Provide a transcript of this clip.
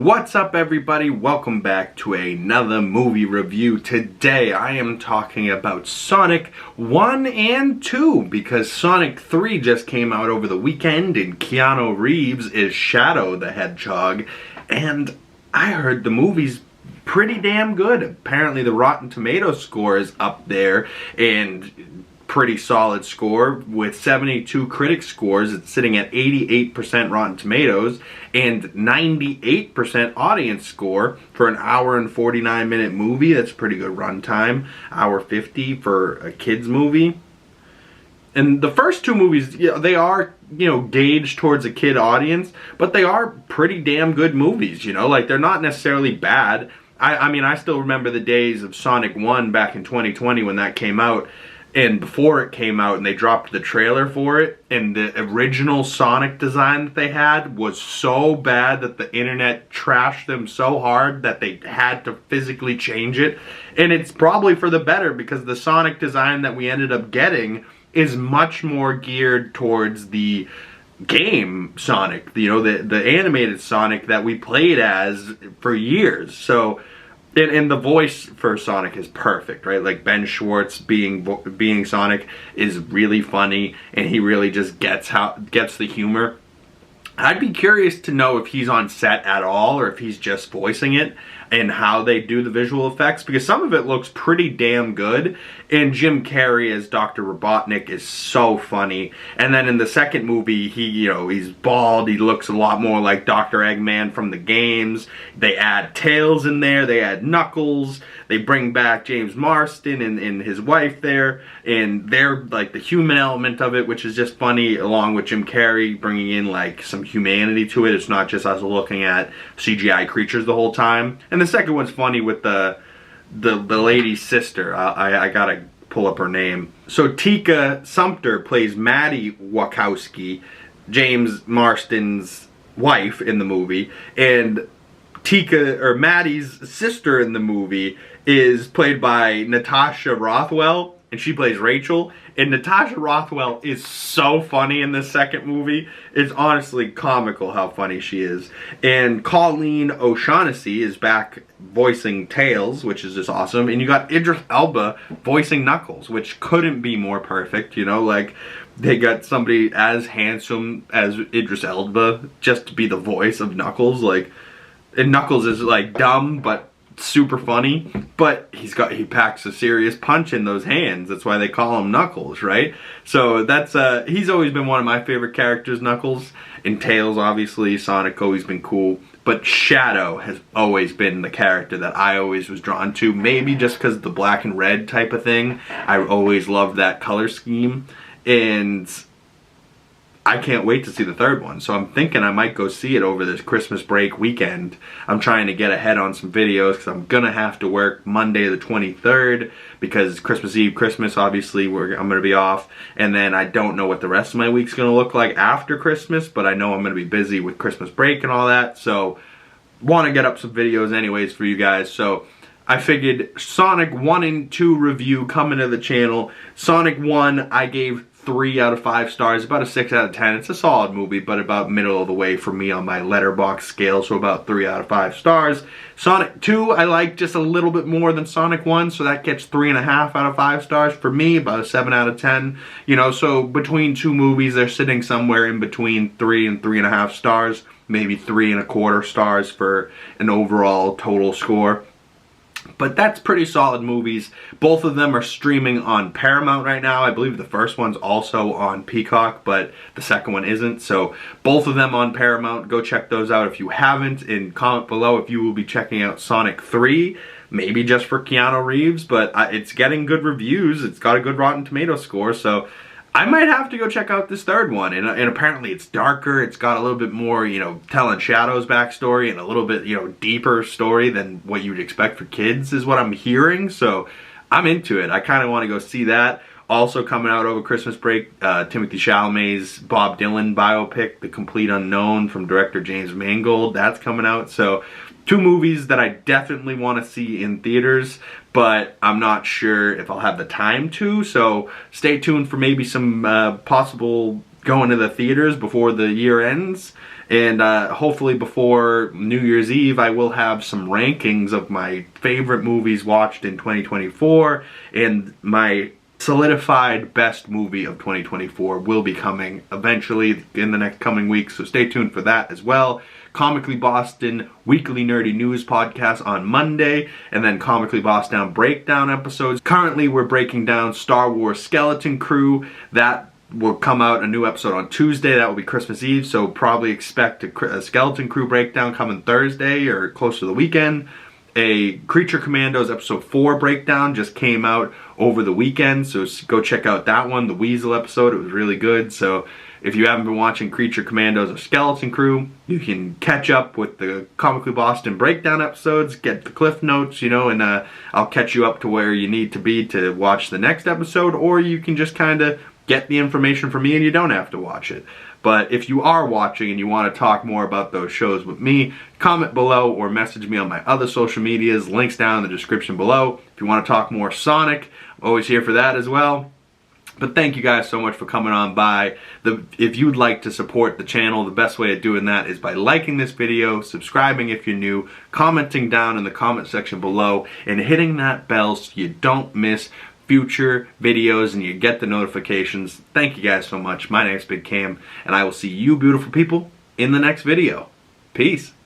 What's up everybody? Welcome back to another movie review. Today I am talking about Sonic 1 and 2 because Sonic 3 just came out over the weekend and Keanu Reeves is Shadow the Hedgehog, and I heard the movie's pretty damn good. Apparently the Rotten Tomatoes score is up there and pretty solid score with 72 critic scores. It's sitting at 88% Rotten Tomatoes and 98% audience score for an hour and 49-minute movie. That's pretty good runtime. Hour 50 for a kids movie. And the first two movies, they are, gauged towards a kid audience, but they are pretty damn good movies, like they're not necessarily bad. I mean, I still remember the days of Sonic 1 back in 2020 when that came out. And before it came out and they dropped the trailer for it, and the original Sonic design that they had was so bad that the internet trashed them so hard that they had to physically change it. And it's probably for the better because the Sonic design that we ended up getting is much more geared towards the game Sonic, the animated Sonic that we played as for years. So and the voice for Sonic is perfect, right? Like Ben Schwartz being Sonic is really funny, and he really just gets the humor. I'd be curious to know if he's on set at all or if he's just voicing it and how they do the visual effects, because some of it looks pretty damn good. And Jim Carrey as Dr. Robotnik is so funny. And then in the second movie, he's bald. He looks a lot more like Dr. Eggman from the games. They add Tails in there. They add Knuckles. They bring back James Marsden and his wife there. And they're like the human element of it, which is just funny, along with Jim Carrey bringing in like some humanity to it. It's not just us looking at CGI creatures the whole time. And the second one's funny with the lady's sister. I gotta pull up her name. So Tika Sumpter plays Maddie Wachowski, James Marsden's wife in the movie, and Maddie's sister in the movie is played by Natasha Rothwell, and she plays Rachel. And Natasha Rothwell is so funny in this second movie. It's honestly comical how funny she is. And Colleen O'Shaughnessy is back voicing Tails, which is just awesome. And you got Idris Elba voicing Knuckles, which couldn't be more perfect, like they got somebody as handsome as Idris Elba just to be the voice of Knuckles. And Knuckles is like dumb but super funny, but he packs a serious punch in those hands. That's why they call him Knuckles, right? So that's he's always been one of my favorite characters, Knuckles. And Tails, obviously, Sonic always been cool, but Shadow has always been the character that I always was drawn to. Maybe just because of the black and red type of thing. I always loved that color scheme, and I can't wait to see the third one. So I'm thinking I might go see it over this Christmas break weekend. I'm trying to get ahead on some videos because I'm going to have to work Monday the 23rd because Christmas Eve, Christmas, obviously, I'm going to be off. And then I don't know what the rest of my week's going to look like after Christmas, but I know I'm going to be busy with Christmas break and all that. So want to get up some videos anyways for you guys. So I figured Sonic 1 and 2 review coming to the channel. Sonic 1, I gave 3 out of 5 stars, about a 6 out of 10. It's a solid movie, but about middle of the way for me on my Letterboxd scale, so about 3 out of 5 stars. Sonic 2, I like just a little bit more than Sonic 1, so that gets 3.5 out of 5 stars for me, about a 7 out of 10. So between two movies, they're sitting somewhere in between 3 and 3.5 stars, maybe 3.25 stars for an overall total score. But that's pretty solid movies. Both of them are streaming on Paramount right now. I believe the first one's also on Peacock, but the second one isn't. So both of them on Paramount. Go check those out if you haven't. And comment below if you will be checking out Sonic 3. Maybe just for Keanu Reeves, but it's getting good reviews. It's got a good Rotten Tomatoes score, so I might have to go check out this third one. And apparently it's darker. It's got a little bit more, telling Shadow's backstory and a little bit, deeper story than what you'd expect for kids is what I'm hearing. So I'm into it. I kind of want to go see that. Also coming out over Christmas break, Timothée Chalamet's Bob Dylan biopic, The Complete Unknown from director James Mangold. That's coming out. So two movies that I definitely want to see in theaters, but I'm not sure if I'll have the time to. So stay tuned for maybe some possible going to the theaters before the year ends. And hopefully before New Year's Eve, I will have some rankings of my favorite movies watched in 2024, and my solidified best movie of 2024 will be coming eventually in the next coming weeks, so stay tuned for that as well. Comically Boston weekly nerdy news podcast on Monday, and then Comically Boston breakdown episodes. Currently we're breaking down Star Wars Skeleton Crew. That will come out a new episode on Tuesday. That will be Christmas Eve, so probably expect a Skeleton Crew breakdown coming Thursday or close to the weekend. A Creature Commandos episode 4 breakdown just came out over the weekend, so go check out that one, the Weasel episode. It was really good. So if you haven't been watching Creature Commandos or Skeleton Crew, you can catch up with the Comically Boston breakdown episodes, get the cliff notes, you know, and I'll catch you up to where you need to be to watch the next episode, or you can just kind of get the information from me and you don't have to watch it. But if you are watching and you want to talk more about those shows with me, comment below or message me on my other social medias. Links down in the description below. If you want to talk more Sonic, I'm always here for that as well. But thank you guys so much for coming on by. If you'd like to support the channel, the best way of doing that is by liking this video, subscribing if you're new, commenting down in the comment section below, and hitting that bell so you don't miss future videos and you get the notifications. Thank you guys so much. My name is Big Cam, and I will see you beautiful people in the next video. Peace.